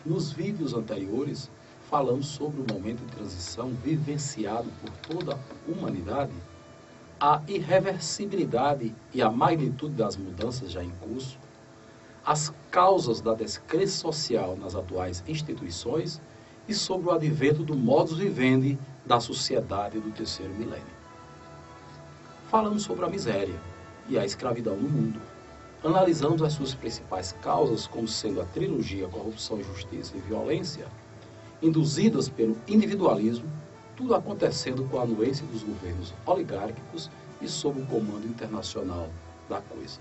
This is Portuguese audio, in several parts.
Nos vídeos anteriores, falamos sobre o momento de transição vivenciado por toda a humanidade, a irreversibilidade e a magnitude das mudanças já em curso, as causas da descrença social nas atuais instituições e sobre o advento do modus vivendi da sociedade do terceiro milênio. Falamos sobre a miséria e a escravidão no mundo. Analisamos as suas principais causas como sendo a trilogia corrupção, injustiça e violência, induzidas pelo individualismo, tudo acontecendo com a anuência dos governos oligárquicos e sob o comando internacional da coisa.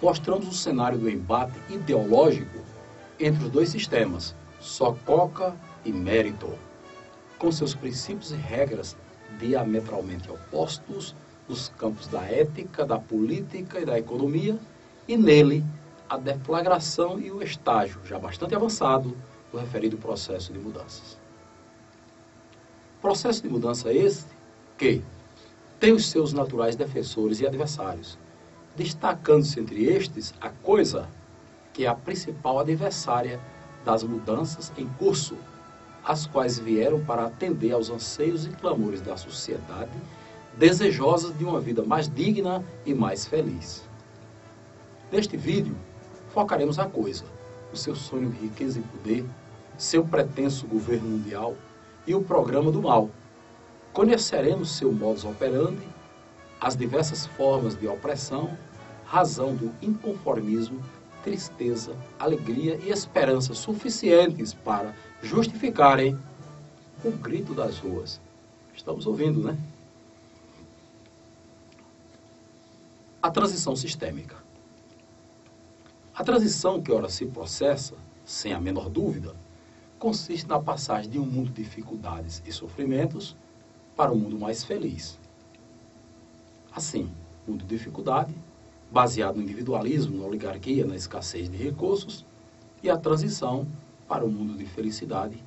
Mostramos o cenário do embate ideológico entre os dois sistemas, Sococa e Mérito, com seus princípios e regras diametralmente opostos nos campos da ética, da política e da economia, e nele a deflagração e o estágio, já bastante avançado, do referido processo de mudanças. Processo de mudança este que tem os seus naturais defensores e adversários, destacando-se entre estes a coisa, que é a principal adversária das mudanças em curso, as quais vieram para atender aos anseios e clamores da sociedade, desejosas de uma vida mais digna e mais feliz. Neste vídeo, focaremos a coisa, o seu sonho de riqueza e poder, seu pretenso governo mundial e o programa do mal. Conheceremos seu modus operandi, as diversas formas de opressão, razão do inconformismo, tristeza, alegria e esperança suficientes para justificarem o grito das ruas. Estamos ouvindo, né? A transição sistêmica. A transição que ora se processa, sem a menor dúvida, consiste na passagem de um mundo de dificuldades e sofrimentos para um mundo mais feliz. Assim, mundo de dificuldade, baseado no individualismo, na oligarquia, na escassez de recursos, e a transição para um mundo de felicidade,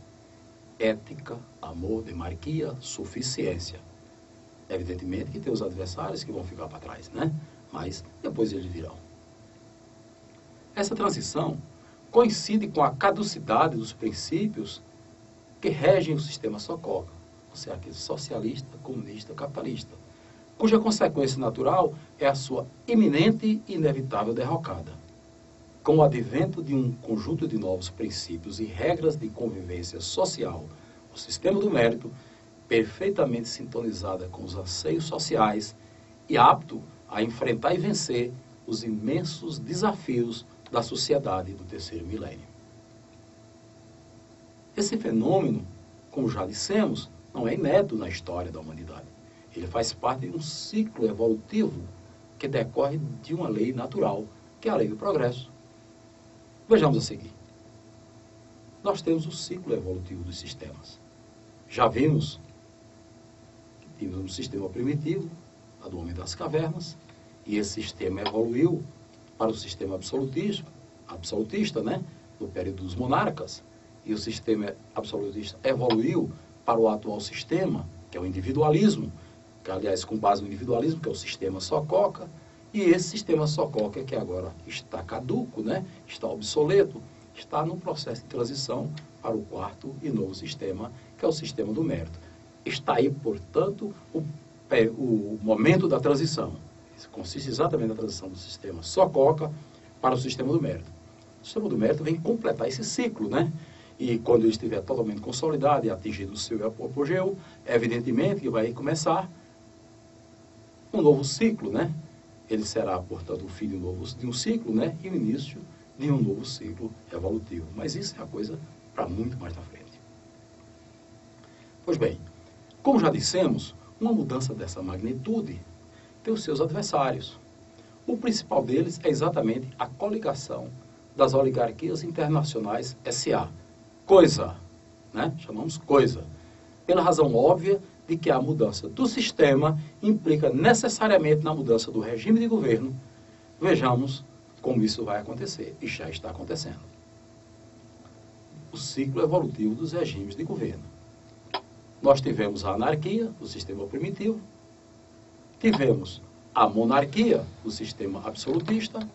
ética, amor, demarquia, suficiência. Evidentemente que tem os adversários que vão ficar para trás, né? Mas depois eles virão. Essa transição coincide com a caducidade dos princípios que regem o sistema Sococa, ou seja, aquele socialista, comunista, capitalista, cuja consequência natural é a sua iminente e inevitável derrocada. Com o advento de um conjunto de novos princípios e regras de convivência social, o sistema do mérito, perfeitamente sintonizada com os anseios sociais e apto a enfrentar e vencer os imensos desafios da sociedade do terceiro milênio. Esse fenômeno, como já dissemos, não é inédito na história da humanidade. Ele faz parte de um ciclo evolutivo que decorre de uma lei natural, que é a lei do progresso. Vejamos a seguir. Nós temos o ciclo evolutivo dos sistemas. Já vimos que tínhamos um sistema primitivo, a do homem das cavernas, e esse sistema evoluiu para o sistema absolutista, né, no período dos monarcas, e o sistema absolutista evoluiu para o atual sistema, que é o individualismo, que, aliás, com base no individualismo, que é o sistema Sococa, e esse sistema Sococa, que agora está caduco, né, está obsoleto, está no processo de transição para o quarto e novo sistema, que é o sistema do mérito. Está aí, portanto, o momento da transição. Isso consiste exatamente na transição do sistema Sococa para o sistema do mérito. O sistema do mérito vem completar esse ciclo, né? E quando ele estiver totalmente consolidado e atingido o seu apogeu, evidentemente que vai começar um novo ciclo, né? Ele será, portanto, o fim de um ciclo, né? E o início de um novo ciclo evolutivo. Mas isso é a coisa para muito mais na frente. Pois bem, como já dissemos, uma mudança dessa magnitude tem os seus adversários. O principal deles é exatamente a coligação das oligarquias internacionais SA. Coisa, né? Chamamos coisa. Pela razão óbvia de que a mudança do sistema implica necessariamente na mudança do regime de governo. Vejamos como isso vai acontecer, e já está acontecendo. O ciclo evolutivo dos regimes de governo. Nós tivemos a anarquia, o sistema primitivo, tivemos a monarquia, o sistema absolutista,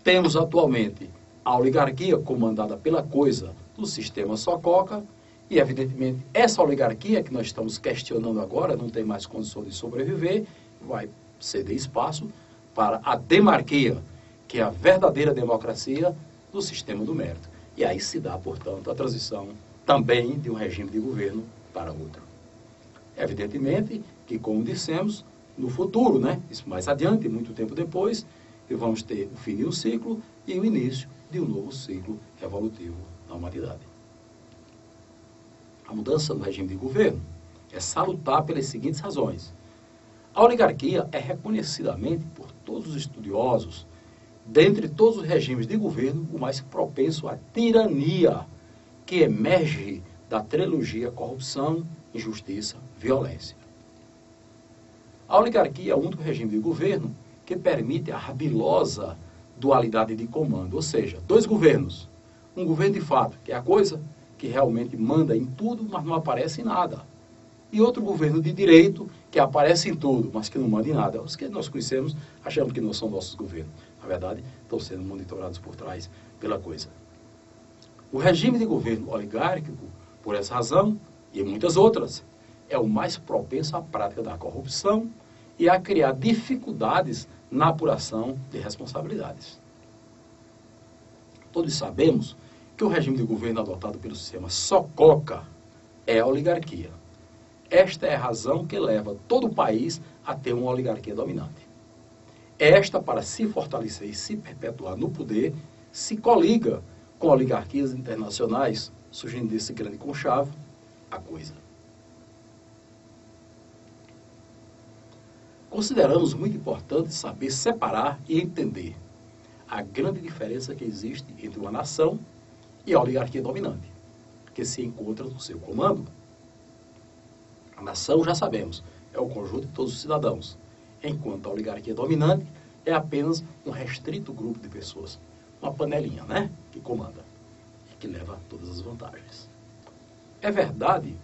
temos atualmente a oligarquia comandada pela coisa do sistema Sococa, e evidentemente essa oligarquia que nós estamos questionando agora não tem mais condições de sobreviver, vai ceder espaço para a demarquia, que é a verdadeira democracia do sistema do mérito. E aí se dá, portanto, a transição também de um regime de governo para outro. Evidentemente que, como dissemos, no futuro, isso mais adiante, muito tempo depois, vamos ter o fim de um ciclo e o início de um novo ciclo evolutivo na humanidade. A mudança no regime de governo é salutar pelas seguintes razões. A oligarquia é reconhecidamente por todos os estudiosos, dentre todos os regimes de governo, o mais propenso à tirania, que emerge da trilogia corrupção, injustiça, violência. A oligarquia é o único regime de governo que permite a habilosa dualidade de comando, ou seja, dois governos. Um governo de fato, que é a coisa que realmente manda em tudo, mas não aparece em nada. E outro governo de direito, que aparece em tudo, mas que não manda em nada. Os que nós conhecemos, achamos que não são nossos governos. Na verdade, estão sendo monitorados por trás pela coisa. O regime de governo oligárquico, por essa razão, e muitas outras, é o mais propenso à prática da corrupção e a criar dificuldades na apuração de responsabilidades. Todos sabemos que o regime de governo adotado pelo sistema Sococa é a oligarquia. Esta é a razão que leva todo o país a ter uma oligarquia dominante. Esta, para se fortalecer e se perpetuar no poder, se coliga com oligarquias internacionais, surgindo desse grande conchavo, a coisa. Consideramos muito importante saber separar e entender a grande diferença que existe entre uma nação e a oligarquia dominante, que se encontra no seu comando. A nação, já sabemos, é o conjunto de todos os cidadãos, enquanto a oligarquia dominante é apenas um restrito grupo de pessoas, uma panelinha, que comanda e que leva todas as vantagens. É verdade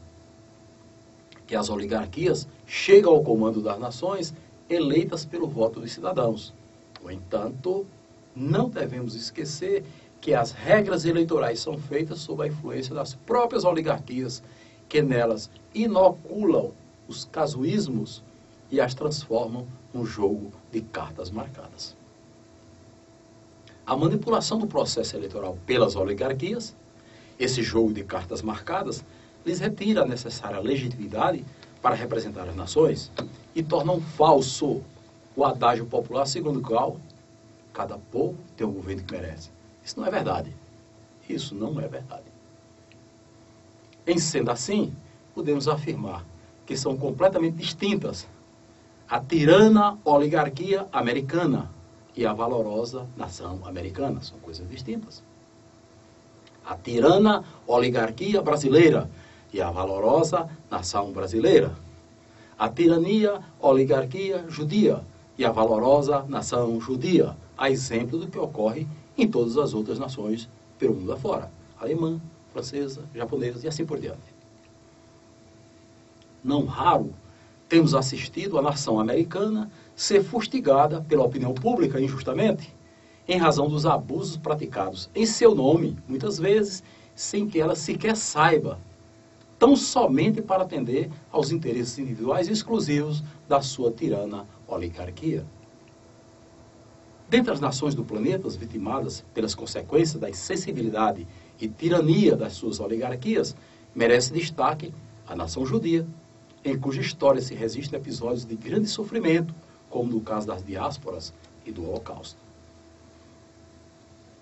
que as oligarquias chegam ao comando das nações eleitas pelo voto dos cidadãos. No entanto, não devemos esquecer que as regras eleitorais são feitas sob a influência das próprias oligarquias, que nelas inoculam os casuísmos e as transformam num jogo de cartas marcadas. A manipulação do processo eleitoral pelas oligarquias, esse jogo de cartas marcadas, lhes retira a necessária legitimidade para representar as nações e tornam falso o adágio popular segundo o qual cada povo tem o governo que merece. Isso não é verdade. Isso não é verdade. Em sendo assim, podemos afirmar que são completamente distintas a tirana oligarquia americana e a valorosa nação americana. São coisas distintas. A tirana oligarquia brasileira e a valorosa nação brasileira. A tirania oligarquia judia e a valorosa nação judia. A exemplo do que ocorre em todas as outras nações pelo mundo afora. Alemã, francesa, japonesa e assim por diante. Não raro, temos assistido a nação americana ser fustigada pela opinião pública injustamente, em razão dos abusos praticados em seu nome, muitas vezes, sem que ela sequer saiba, tão somente para atender aos interesses individuais exclusivos da sua tirana oligarquia. Dentre as nações do planeta vitimadas pelas consequências da insensibilidade e tirania das suas oligarquias, merece destaque a nação judia, em cuja história se resistem episódios de grande sofrimento, como no caso das diásporas e do Holocausto.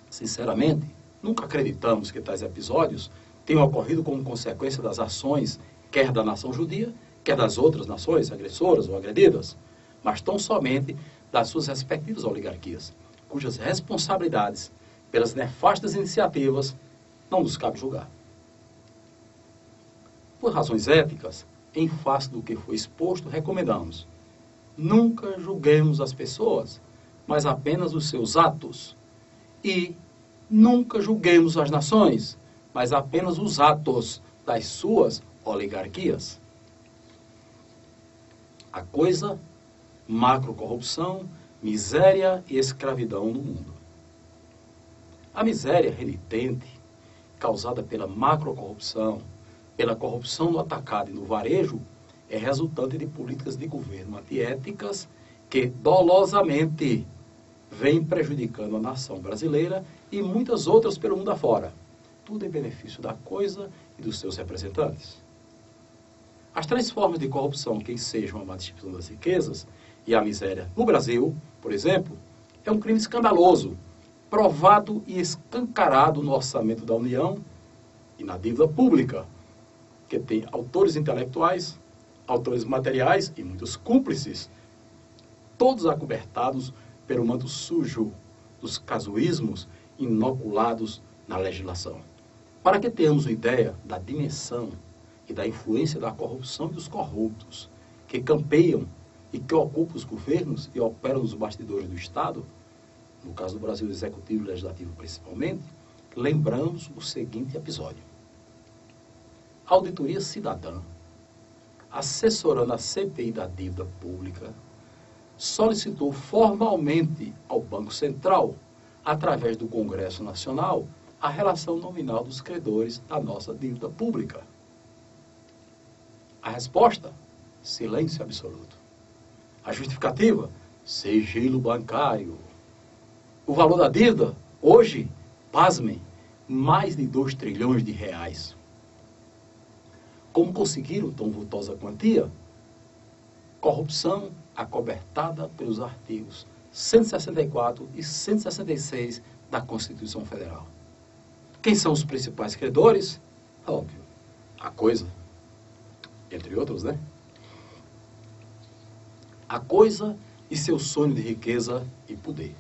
Sinceramente, nunca acreditamos que tais episódios tenham ocorrido como consequência das ações, quer da nação judia, quer das outras nações agressoras ou agredidas, mas tão somente das suas respectivas oligarquias, cujas responsabilidades pelas nefastas iniciativas não nos cabe julgar. Por razões éticas, em face do que foi exposto, recomendamos: nunca julguemos as pessoas, mas apenas os seus atos. E nunca julguemos as nações, mas apenas os atos das suas oligarquias. A coisa, macrocorrupção, miséria e escravidão no mundo. A miséria renitente, causada pela macrocorrupção, pela corrupção no atacado e no varejo, é resultante de políticas de governo antiéticas que dolosamente vêm prejudicando a nação brasileira e muitas outras pelo mundo afora. Tudo em benefício da coisa e dos seus representantes. As três formas de corrupção que ensejam a má distribuição das riquezas e a miséria no Brasil, por exemplo, é um crime escandaloso, provado e escancarado no orçamento da União e na dívida pública, que tem autores intelectuais, autores materiais e muitos cúmplices, todos acobertados pelo manto sujo dos casuísmos inoculados na legislação. Para que tenhamos uma ideia da dimensão e da influência da corrupção e dos corruptos que campeiam e que ocupam os governos e operam nos bastidores do Estado, no caso do Brasil, executivo e legislativo principalmente, lembramos o seguinte episódio. A Auditoria Cidadã, assessorando a CPI da dívida pública, solicitou formalmente ao Banco Central, através do Congresso Nacional, a relação nominal dos credores da nossa dívida pública. A resposta? Silêncio absoluto. A justificativa? Sigilo bancário. O valor da dívida, hoje, pasmem, mais de 2 trilhões de reais. Como conseguiram tão vultosa quantia? Corrupção acobertada pelos artigos 164 e 166 da Constituição Federal. Quem são os principais credores? Óbvio, a Coisa, entre outros, né? A Coisa e seu sonho de riqueza e poder.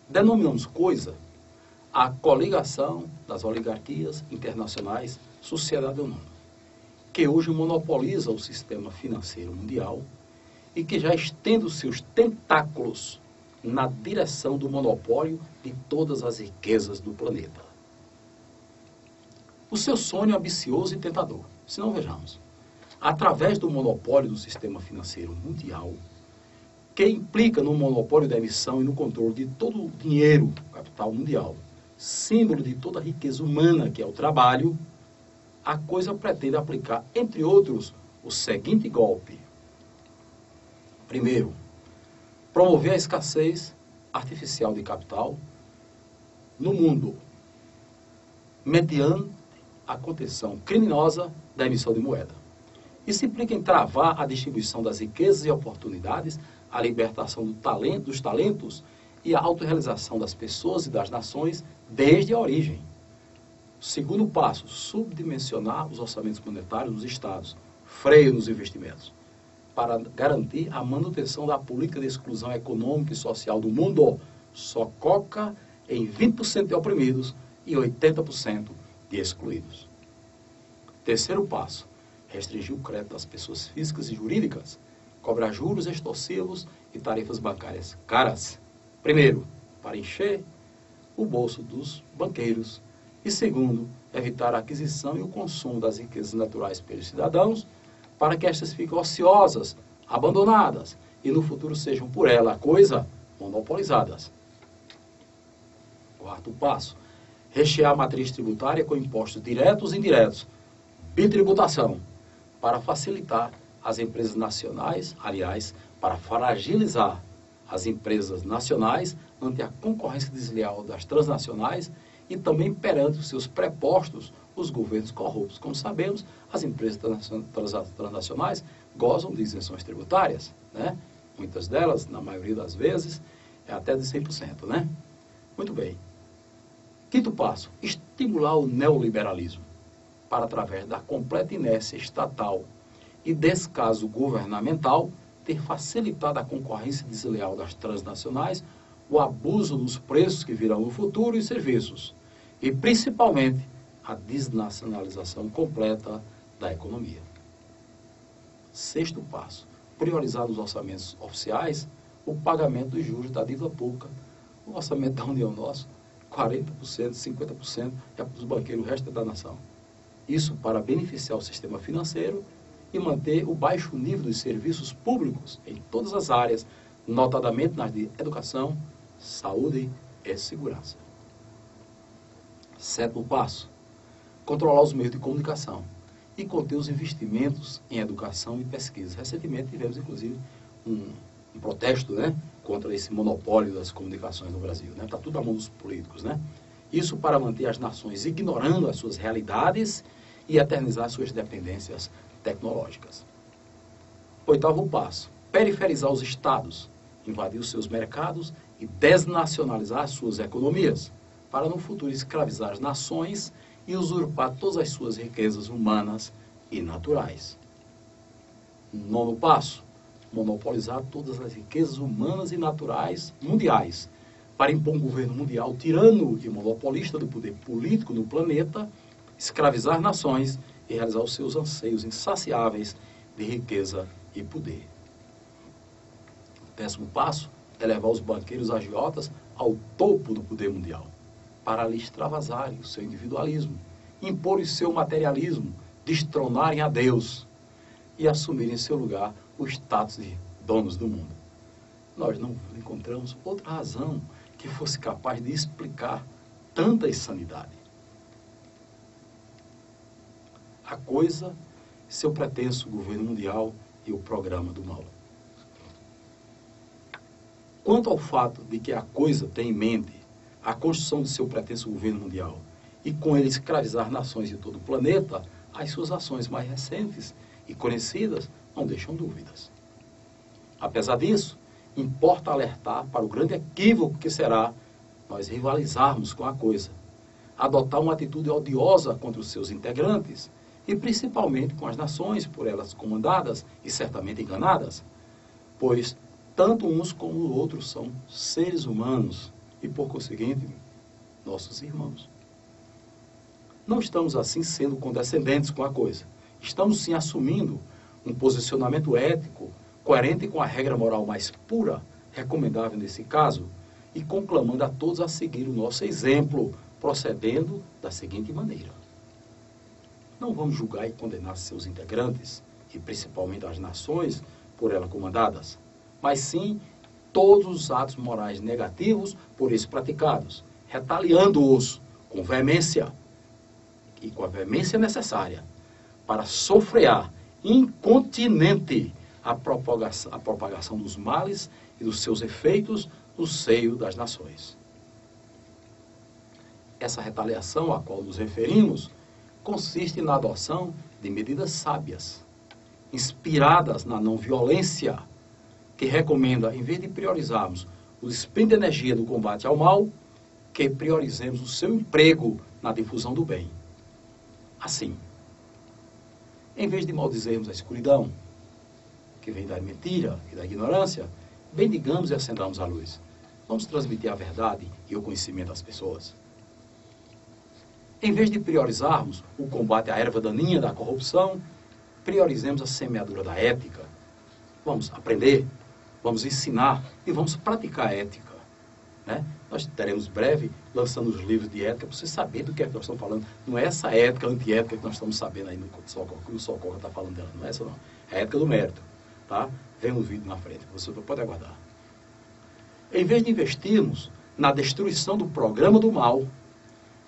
Denominamos Coisa a coligação das oligarquias internacionais Sociedade do Mundo, que hoje monopoliza o sistema financeiro mundial e que já estende os seus tentáculos na direção do monopólio de todas as riquezas do planeta. O seu sonho é ambicioso e tentador. Se não, vejamos. Através do monopólio do sistema financeiro mundial, que implica no monopólio da emissão e no controle de todo o dinheiro, capital mundial, símbolo de toda a riqueza humana que é o trabalho, a Coisa pretende aplicar, entre outros, o seguinte golpe. Primeiro, promover a escassez artificial de capital no mundo, mediante a contenção criminosa da emissão de moeda. Isso implica em travar a distribuição das riquezas e oportunidades, a libertação dos talentos e a autorrealização das pessoas e das nações desde a origem. Segundo passo, subdimensionar os orçamentos monetários dos estados, freio nos investimentos, para garantir a manutenção da política de exclusão econômica e social do mundo, só coca em 20% de oprimidos e 80% de excluídos. Terceiro passo, restringir o crédito das pessoas físicas e jurídicas, cobrar juros extorsivos e tarifas bancárias caras. Primeiro, para encher o bolso dos banqueiros. E segundo, evitar a aquisição e o consumo das riquezas naturais pelos cidadãos, para que estas fiquem ociosas, abandonadas, e no futuro sejam por ela, a Coisa, monopolizadas. Quarto passo, rechear a matriz tributária com impostos diretos e indiretos, bitributação, para facilitar as empresas nacionais, aliás, para fragilizar as empresas nacionais ante a concorrência desleal das transnacionais e também perante os seus prepostos, os governos corruptos. Como sabemos, as empresas transnacionais gozam de isenções tributárias, né? Muitas delas, na maioria das vezes, é até de 100%, né? Muito bem. Quinto passo, estimular o neoliberalismo, para, através da completa inércia estatal e descaso governamental, ter facilitado a concorrência desleal das transnacionais, o abuso dos preços que virão no futuro e serviços, e principalmente a desnacionalização completa da economia. Sexto passo, priorizar nos orçamentos oficiais o pagamento dos juros da dívida pública. O orçamento da União nosso, 40%, 50% é dos banqueiros, o resto é da nação. Isso para beneficiar o sistema financeiro e manter o baixo nível dos serviços públicos em todas as áreas, notadamente nas de educação, saúde e segurança. Sétimo passo, controlar os meios de comunicação e conter os investimentos em educação e pesquisa. Recentemente tivemos, inclusive, um protesto, né, contra esse monopólio das comunicações no Brasil. Está tudo na mão dos políticos. Isso para manter as nações ignorando as suas realidades e eternizar suas dependências tecnológicas. Oitavo passo, periferizar os estados, invadir os seus mercados e desnacionalizar as suas economias, para no futuro escravizar as nações e usurpar todas as suas riquezas humanas e naturais. Nono passo, monopolizar todas as riquezas humanas e naturais mundiais, para impor um governo mundial tirano e monopolista do poder político no planeta, escravizar nações e realizar os seus anseios insaciáveis de riqueza e poder. Décimo passo, elevar os banqueiros agiotas ao topo do poder mundial, para lhe extravasarem o seu individualismo, impor o seu materialismo, destronarem a Deus e assumirem em seu lugar o status de donos do mundo. Nós não encontramos outra razão que fosse capaz de explicar tanta insanidade. A coisa, seu pretenso governo mundial e o programa do mal. Quanto ao fato de que a coisa tem em mente a construção de seu pretenso governo mundial e com ele escravizar nações de todo o planeta, as suas ações mais recentes e conhecidas não deixam dúvidas. Apesar disso, importa alertar para o grande equívoco que será nós rivalizarmos com a coisa, adotar uma atitude odiosa contra os seus integrantes e principalmente com as nações por elas comandadas e certamente enganadas, pois tanto uns como os outros são seres humanos e, por conseguinte, nossos irmãos. Não estamos, assim, sendo condescendentes com a coisa. Estamos, sim, assumindo um posicionamento ético, coerente com a regra moral mais pura, recomendável nesse caso, e conclamando a todos a seguir o nosso exemplo, procedendo da seguinte maneira. Não vamos julgar e condenar seus integrantes, e principalmente as nações por ela comandadas, mas sim todos os atos morais negativos por eles praticados, retaliando-os com veemência, e com a veemência necessária, para sofrear incontinente a propagação dos males e dos seus efeitos no seio das nações. Essa retaliação a qual nos referimos consiste na adoção de medidas sábias, inspiradas na não-violência, que recomenda, em vez de priorizarmos o dispêndio de energia do combate ao mal, que priorizemos o seu emprego na difusão do bem. Assim, em vez de maldizermos a escuridão, que vem da mentira e da ignorância, bendigamos e acendamos a luz. Vamos transmitir a verdade e o conhecimento às pessoas. Em vez de priorizarmos o combate à erva daninha da corrupção, priorizemos a semeadura da ética. Vamos aprender, vamos ensinar e vamos praticar a ética. Nós teremos breve lançando os livros de ética para você saber do que é que nós estamos falando. Não é essa ética antiética que nós estamos sabendo aí no Socorro, que o Socorro está falando dela. Não é essa não. É a ética do mérito. Tá? Vem um vídeo na frente, você pode aguardar. Em vez de investirmos na destruição do programa do mal,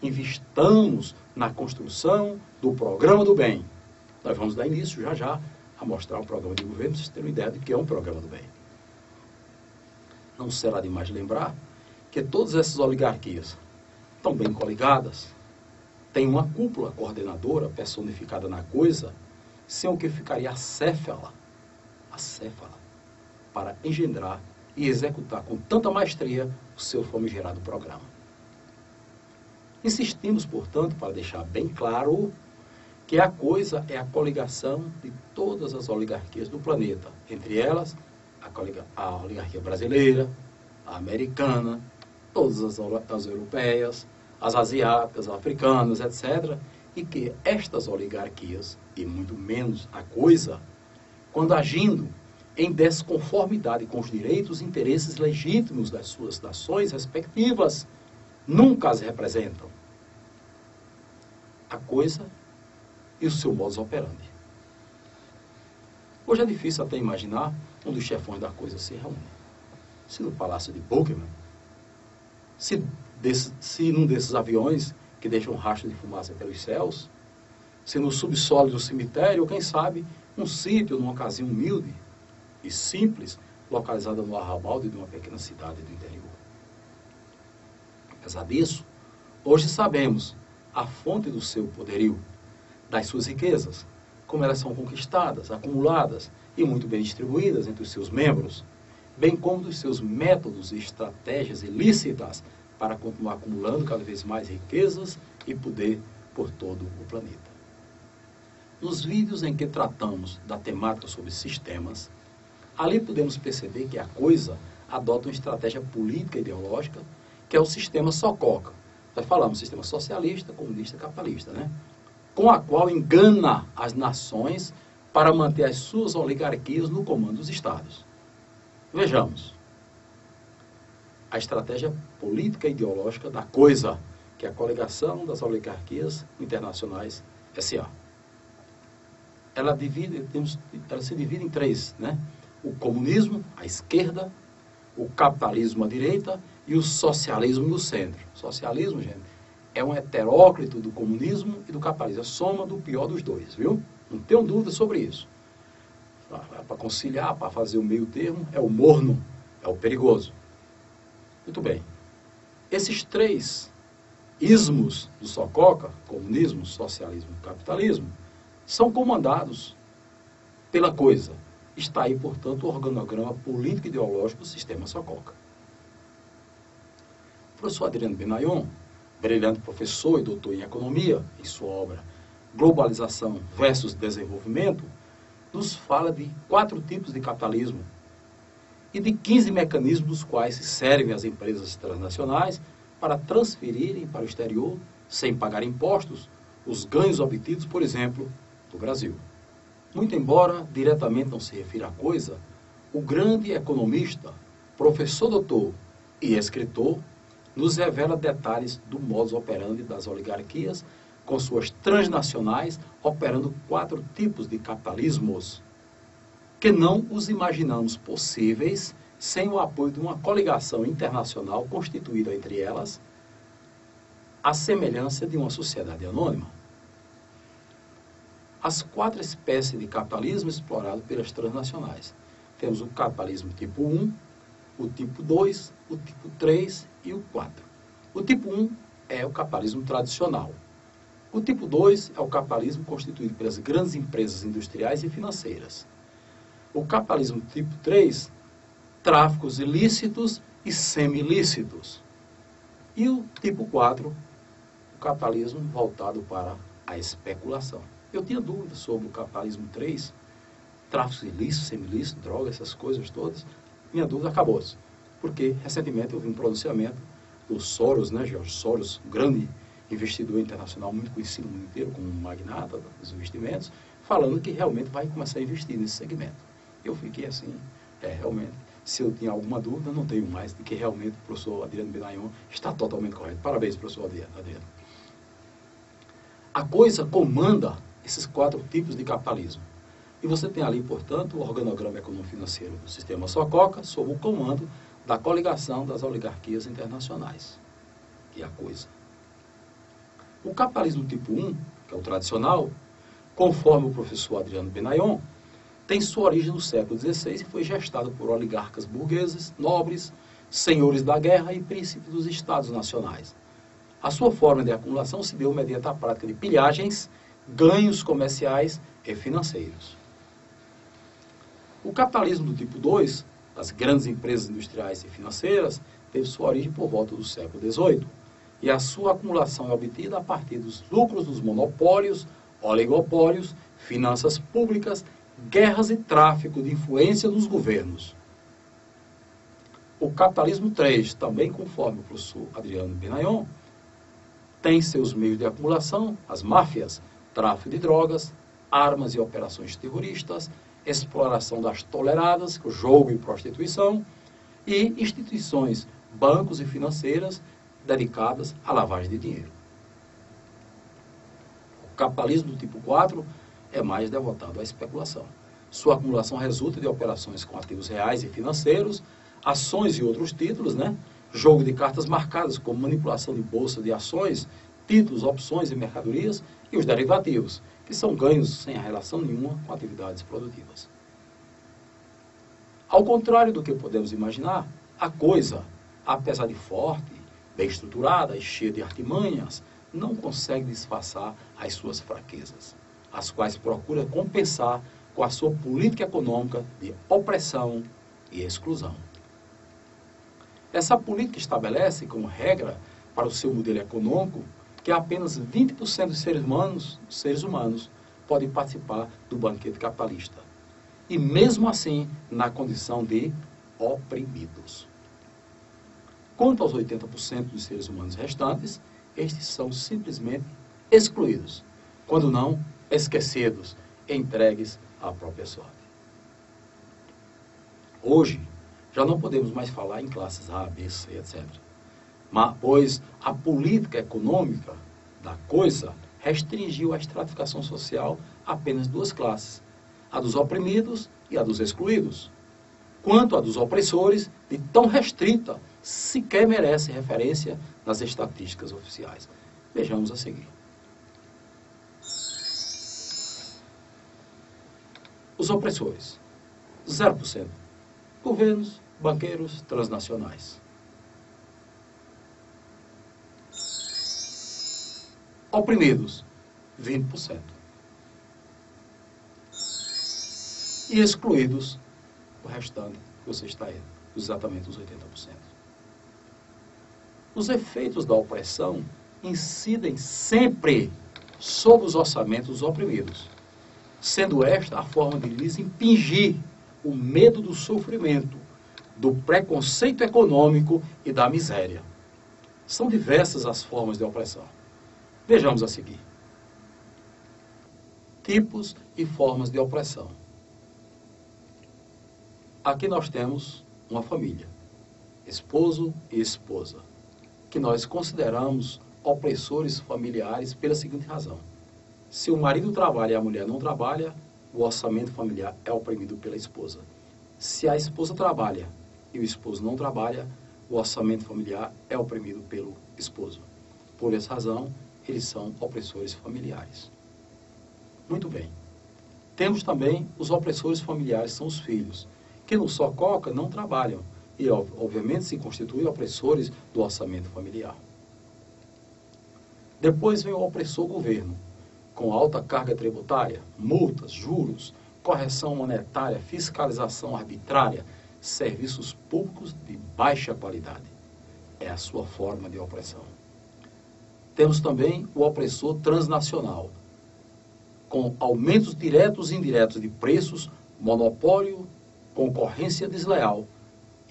investamos na construção do programa do bem. Nós vamos dar início já já a mostrar o programa de governo, para vocês terem uma ideia de que é um programa do bem. Não será demais lembrar que todas essas oligarquias estão bem coligadas, têm uma cúpula coordenadora personificada na coisa, sem o que ficaria acéfala, para engendrar e executar com tanta maestria o seu famigerado programa. Insistimos, portanto, para deixar bem claro que a coisa é a coligação de todas as oligarquias do planeta, entre elas a oligarquia brasileira, a americana, todas as europeias, as asiáticas, africanas, etc., e que estas oligarquias, e muito menos a coisa, quando agindo em desconformidade com os direitos e interesses legítimos das suas nações respectivas, nunca as representam. A coisa e o seu modus operandi. Hoje é difícil até imaginar um dos chefões da coisa se reúne. Se no palácio de Buckingham, se num desses aviões que deixam um rastro de fumaça pelos céus, se no subsolo do cemitério, ou quem sabe, um sítio numa casinha humilde e simples, localizada no arrabalde de uma pequena cidade do interior. Apesar disso, hoje sabemos a fonte do seu poderio, das suas riquezas, como elas são conquistadas, acumuladas e muito bem distribuídas entre os seus membros, bem como dos seus métodos e estratégias ilícitas para continuar acumulando cada vez mais riquezas e poder por todo o planeta. Nos vídeos em que tratamos da temática sobre sistemas, ali podemos perceber que a coisa adota uma estratégia política e ideológica, que é o sistema SOCOCA. Nós falamos sistema socialista, comunista, capitalista, né? Com a qual engana as nações para manter as suas oligarquias no comando dos estados. Vejamos. A estratégia política e ideológica da coisa, que é a coligação das oligarquias internacionais S.A. Ela se divide em três, né? O comunismo, a esquerda, o capitalismo, à direita, e o socialismo no centro. Socialismo, gente, é um heteróclito do comunismo e do capitalismo. É a soma do pior dos dois, viu? Não tenho dúvida sobre isso. Para conciliar, para fazer o meio termo, é o morno, é o perigoso. Muito bem. Esses três ismos do SOCOCA, comunismo, socialismo e capitalismo, são comandados pela coisa. Está aí, portanto, o organograma político e ideológico do sistema SOCOCA. O professor Adriano Benayon, brilhante professor e doutor em economia, em sua obra Globalização versus Desenvolvimento, nos fala de 4 tipos de capitalismo e de 15 mecanismos dos quais se servem as empresas transnacionais para transferirem para o exterior, sem pagar impostos, os ganhos obtidos, por exemplo, do Brasil. Muito embora diretamente não se refira à coisa, o grande economista, professor doutor e escritor nos revela detalhes do modus operandi das oligarquias com suas transnacionais operando 4 tipos de capitalismos que não os imaginamos possíveis sem o apoio de uma coligação internacional constituída entre elas à semelhança de uma sociedade anônima. As 4 espécies de capitalismo explorado pelas transnacionais. Temos o capitalismo tipo 1, o tipo 2, o tipo 3 e o 4. O tipo 1 é o capitalismo tradicional. O tipo 2 é o capitalismo constituído pelas grandes empresas industriais e financeiras. O capitalismo tipo 3, tráficos ilícitos e semi-ilícitos. E o tipo 4, o capitalismo voltado para a especulação. Eu tinha dúvidas sobre o capitalismo 3, tráficos ilícitos, semi-ilícitos, drogas, essas coisas todas. Minha dúvida acabou-se. Porque recentemente eu vi um pronunciamento do Soros, né, George Soros, um grande investidor internacional muito conhecido no mundo inteiro, como um magnata dos investimentos, falando que realmente vai começar a investir nesse segmento. Eu fiquei assim, realmente, se eu tinha alguma dúvida, não tenho mais, de que realmente o professor Adriano Benayon está totalmente correto. Parabéns, professor Adriano. A coisa comanda esses 4 tipos de capitalismo. E você tem ali, portanto, o organograma econômico-financeiro do sistema SOCOCA, sob o comando da coligação das oligarquias internacionais, que é a coisa. O capitalismo tipo 1, que é o tradicional, conforme o professor Adriano Benayon, tem sua origem no século XVI e foi gestado por oligarcas burgueses, nobres, senhores da guerra e príncipes dos estados nacionais. A sua forma de acumulação se deu mediante a prática de pilhagens, ganhos comerciais e financeiros. O capitalismo do tipo 2, das grandes empresas industriais e financeiras, teve sua origem por volta do século XVIII, e a sua acumulação é obtida a partir dos lucros dos monopólios, oligopólios, finanças públicas, guerras e tráfico de influência dos governos. O capitalismo 3, também conforme o professor Adriano Benayon, tem seus meios de acumulação, as máfias, tráfico de drogas, armas e operações terroristas, exploração das toleradas, jogo e prostituição, e instituições, bancos e financeiras dedicadas à lavagem de dinheiro. O capitalismo do tipo 4 é mais devotado à especulação. Sua acumulação resulta de operações com ativos reais e financeiros, ações e outros títulos, né? Jogo de cartas marcadas, como manipulação de bolsa de ações, títulos, opções e mercadorias, e os derivativos, que são ganhos sem relação nenhuma com atividades produtivas. Ao contrário do que podemos imaginar, a coisa, apesar de forte, bem estruturada e cheia de artimanhas, não consegue disfarçar as suas fraquezas, as quais procura compensar com a sua política econômica de opressão e exclusão. Essa política estabelece como regra para o seu modelo econômico que apenas 20% dos seres humanos podem participar do banquete capitalista. E mesmo assim, na condição de oprimidos. Quanto aos 80% dos seres humanos restantes, estes são simplesmente excluídos, quando não esquecidos, entregues à própria sorte. Hoje, já não podemos mais falar em classes A, B, C, etc. Pois a política econômica da coisa restringiu a estratificação social a apenas duas classes, a dos oprimidos e a dos excluídos. Quanto a dos opressores, de tão restrita, sequer merece referência nas estatísticas oficiais. Vejamos a seguir. Os opressores, 0%. Governos, banqueiros, transnacionais. Oprimidos, 20%. E excluídos, o restante, você está aí, exatamente os 80%. Os efeitos da opressão incidem sempre sobre os orçamentos dos oprimidos, sendo esta a forma de lhes impingir o medo do sofrimento, do preconceito econômico e da miséria. São diversas as formas de opressão. Vejamos a seguir. Tipos e formas de opressão. Aqui nós temos uma família, esposo e esposa, que nós consideramos opressores familiares pela seguinte razão. Se o marido trabalha e a mulher não trabalha, o orçamento familiar é oprimido pela esposa. Se a esposa trabalha e o esposo não trabalha, o orçamento familiar é oprimido pelo esposo. Por essa razão, eles são opressores familiares. Muito bem. Temos também os opressores familiares, são os filhos, que no só coca não trabalham e, obviamente, se constituem opressores do orçamento familiar. Depois vem o opressor governo, com alta carga tributária, multas, juros, correção monetária, fiscalização arbitrária, serviços públicos de baixa qualidade. É a sua forma de opressão. Temos também o opressor transnacional, com aumentos diretos e indiretos de preços, monopólio, concorrência desleal,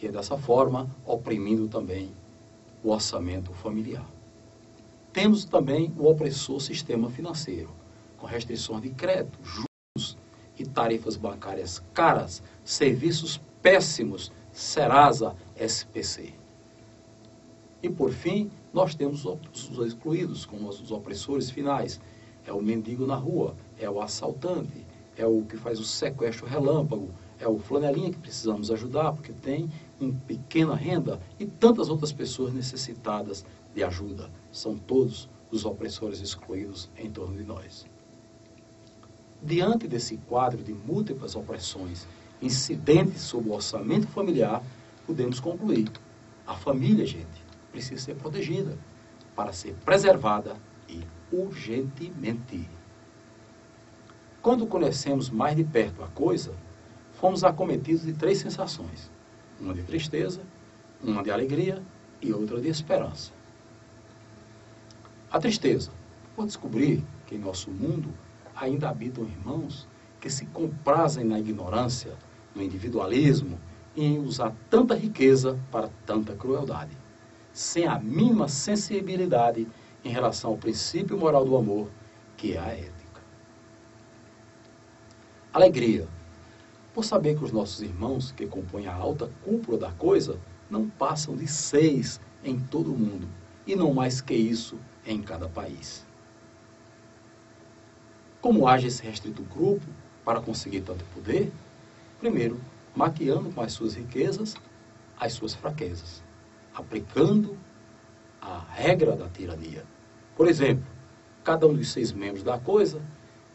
e dessa forma oprimindo também o orçamento familiar. Temos também o opressor sistema financeiro, com restrições de crédito, juros e tarifas bancárias caras, serviços péssimos, Serasa, SPC. E por fim, nós temos os excluídos, como os opressores finais. É o mendigo na rua, é o assaltante, é o que faz o sequestro relâmpago, é o flanelinha que precisamos ajudar porque tem uma pequena renda e tantas outras pessoas necessitadas de ajuda. São todos os opressores excluídos em torno de nós. Diante desse quadro de múltiplas opressões incidentes sobre o orçamento familiar, podemos concluir: a família, gente, precisa ser protegida para ser preservada e urgentemente. Quando conhecemos mais de perto a coisa, fomos acometidos de três sensações: uma de tristeza, uma de alegria e outra de esperança. A tristeza, por descobrir que em nosso mundo ainda habitam irmãos que se comprazem na ignorância, no individualismo e em usar tanta riqueza para tanta crueldade, sem a mínima sensibilidade em relação ao princípio moral do amor, que é a ética. Alegria, por saber que os nossos irmãos que compõem a alta cúpula da coisa não passam de 6 em todo o mundo e não mais que isso em cada país. Como age esse restrito grupo para conseguir tanto poder? Primeiro, maquiando com as suas riquezas as suas fraquezas, aplicando a regra da tirania. Por exemplo, cada um dos 6 membros da coisa,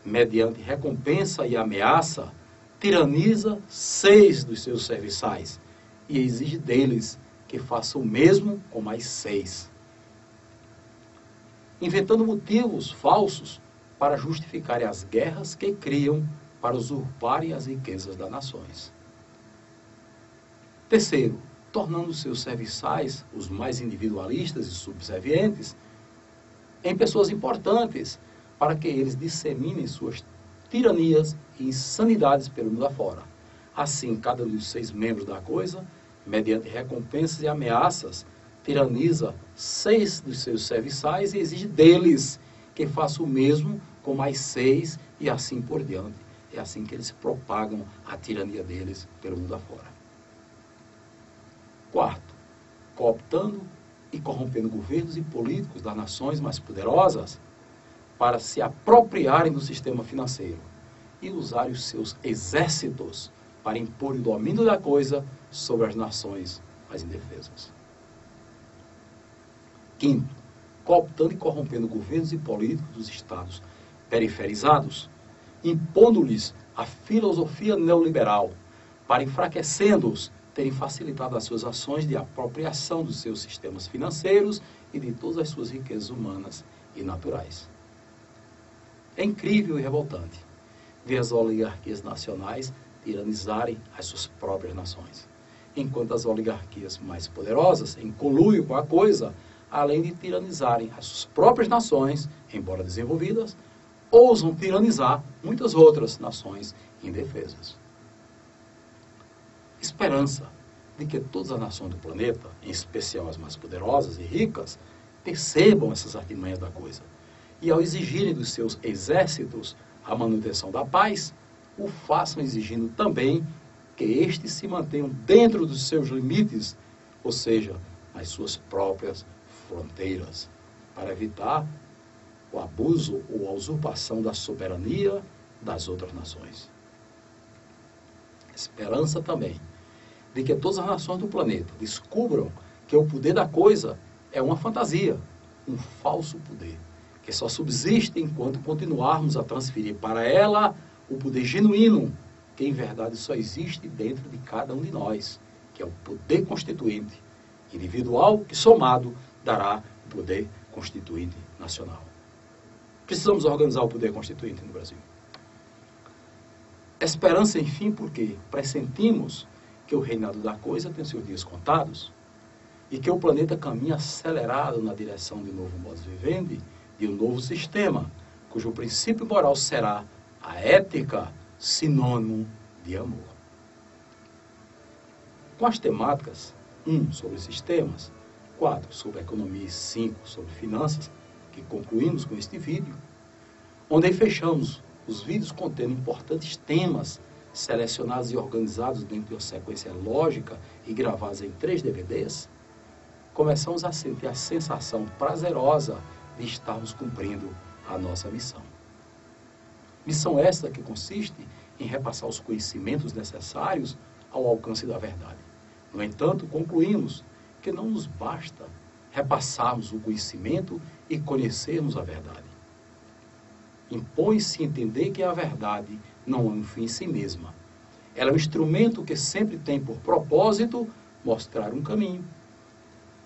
mediante recompensa e ameaça, tiraniza 6 dos seus serviçais e exige deles que façam o mesmo com mais 6. Inventando motivos falsos para justificarem as guerras que criam para usurparem as riquezas das nações. Terceiro, tornando seus serviçais, os mais individualistas e subservientes, em pessoas importantes, para que eles disseminem suas tiranias e insanidades pelo mundo afora. Assim, cada um dos 6 membros da coisa, mediante recompensas e ameaças, tiraniza 6 dos seus serviçais e exige deles que façam o mesmo com mais 6 e assim por diante. É assim que eles propagam a tirania deles pelo mundo afora. Quarto, cooptando e corrompendo governos e políticos das nações mais poderosas para se apropriarem do sistema financeiro e usarem os seus exércitos para impor o domínio da coisa sobre as nações mais indefesas. Quinto, cooptando e corrompendo governos e políticos dos estados periferizados, impondo-lhes a filosofia neoliberal para, enfraquecendo-os, terem facilitado as suas ações de apropriação dos seus sistemas financeiros e de todas as suas riquezas humanas e naturais. É incrível e revoltante ver as oligarquias nacionais tiranizarem as suas próprias nações, enquanto as oligarquias mais poderosas, em conluio com a coisa, além de tiranizarem as suas próprias nações, embora desenvolvidas, ousam tiranizar muitas outras nações indefesas. Esperança de que todas as nações do planeta, em especial as mais poderosas e ricas, percebam essas artimanhas da coisa e, ao exigirem dos seus exércitos a manutenção da paz, o façam exigindo também que estes se mantenham dentro dos seus limites, ou seja, nas suas próprias fronteiras, para evitar o abuso ou a usurpação da soberania das outras nações. Esperança também de que todas as nações do planeta descubram que o poder da coisa é uma fantasia, um falso poder, que só subsiste enquanto continuarmos a transferir para ela o poder genuíno, que em verdade só existe dentro de cada um de nós, que é o poder constituinte individual, que somado dará o poder constituinte nacional. Precisamos organizar o poder constituinte no Brasil. Esperança, enfim, porque pressentimos que o reinado da coisa tem seus dias contados e que o planeta caminha acelerado na direção de um novo modus vivendi, de um novo sistema, cujo princípio moral será a ética, sinônimo de amor. Com as temáticas 1 sobre sistemas, 4 sobre economia e 5 sobre finanças, que concluímos com este vídeo, onde aí fechamos os vídeos contendo importantes temas selecionados e organizados dentro de uma sequência lógica e gravados em 3 DVDs, começamos a sentir a sensação prazerosa de estarmos cumprindo a nossa missão. Missão esta que consiste em repassar os conhecimentos necessários ao alcance da verdade. No entanto, concluímos que não nos basta repassarmos o conhecimento e conhecermos a verdade. Impõe-se entender que a verdade não é um fim em si mesma. Ela é um instrumento que sempre tem por propósito mostrar um caminho.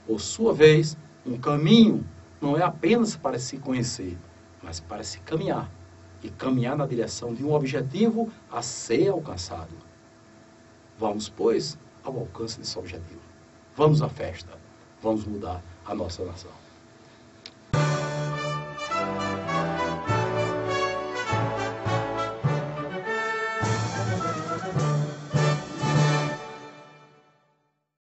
Por sua vez, um caminho não é apenas para se conhecer, mas para se caminhar. E caminhar na direção de um objetivo a ser alcançado. Vamos, pois, ao alcance desse objetivo. Vamos à festa. Vamos mudar a nossa nação.